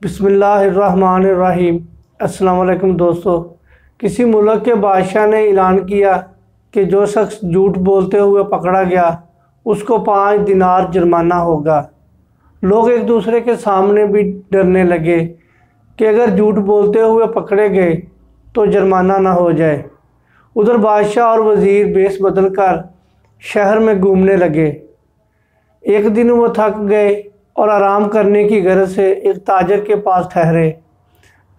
बिस्मिल्लाहिर्रहमानिर्रहीम। अस्सलाम वालेकुम दोस्तों। किसी मुल्क के बादशाह ने ऐलान किया कि जो शख्स झूठ बोलते हुए पकड़ा गया उसको 5 दिनार जुर्माना होगा। लोग एक दूसरे के सामने भी डरने लगे कि अगर झूठ बोलते हुए पकड़े गए तो जुर्माना ना हो जाए। उधर बादशाह और वज़ीर भेष बदल कर शहर में घूमने लगे। एक दिन वो थक गए और आराम करने की गरज से एक ताजर के पास ठहरे।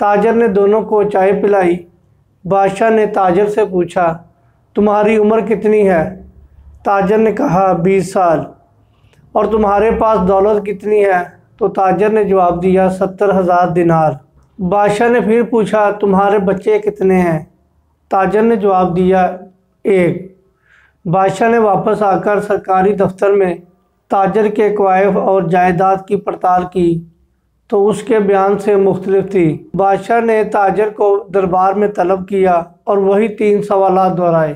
ताजर ने दोनों को चाय पिलाई। बादशाह ने ताजर से पूछा, तुम्हारी उम्र कितनी है? ताजर ने कहा 20 साल। और तुम्हारे पास दौलत कितनी है? तो ताजर ने जवाब दिया 70,000 दिनार। बादशाह ने फिर पूछा, तुम्हारे बच्चे कितने हैं? ताजर ने जवाब दिया 1। बादशाह ने वापस आकर सरकारी दफ्तर में ताजर के क्वाइफ और जायदाद की पड़ताल की तो उसके बयान से मुख्तलिफ थी। बादशाह ने ताजर को दरबार में तलब किया और वही 3 सवालात दोहराए।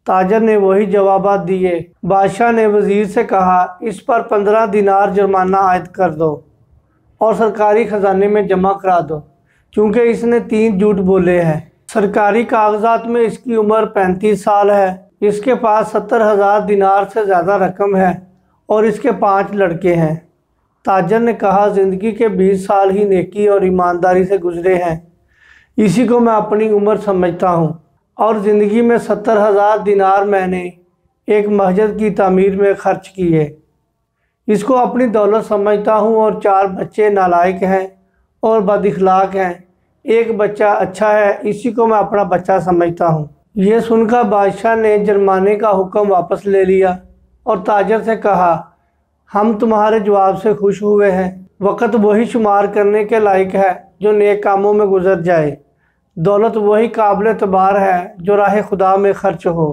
ताजर ने वही जवाबात दिए। बादशाह ने वज़ीर से कहा, इस पर 15 दिनार जुर्माना आयद कर दो और सरकारी ख़जाने में जमा करा दो, क्योंकि इसने 3 झूठ बोले हैं। सरकारी कागजात में इसकी उम्र 35 साल है। इसके पास 70,000 दिनार से ज़्यादा रकम है और इसके 5 लड़के हैं। ताजर ने कहा, ज़िंदगी के 20 साल ही नेकी और ईमानदारी से गुजरे हैं, इसी को मैं अपनी उम्र समझता हूँ। और ज़िंदगी में 70,000 दिनार मैंने एक मस्जिद की तामीर में खर्च किए। इसको अपनी दौलत समझता हूँ। और 4 बच्चे नालायक हैं और बदअखलाक हैं। एक बच्चा अच्छा है, इसी को मैं अपना बच्चा समझता हूँ। ये सुनकर बादशाह ने जुर्माने का हुक्म वापस ले लिया और ताजर से कहा, हम तुम्हारे जवाब से खुश हुए हैं। वक़्त वही शुमार करने के लायक है जो नेक कामों में गुजर जाए। दौलत वही काबिल एतबार है जो राह खुदा में खर्च हो।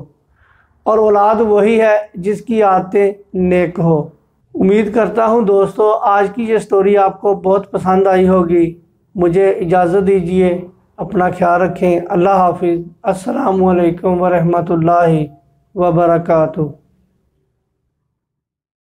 और औलाद वही है जिसकी आदतें नेक हो। उम्मीद करता हूँ दोस्तों आज की ये स्टोरी आपको बहुत पसंद आई होगी। मुझे इजाज़त दीजिए, अपना ख्याल रखें। अल्लाह हाफिज़। अस्सलामु अलैकुम व रहमतुल्लाहि व बरकातुहू।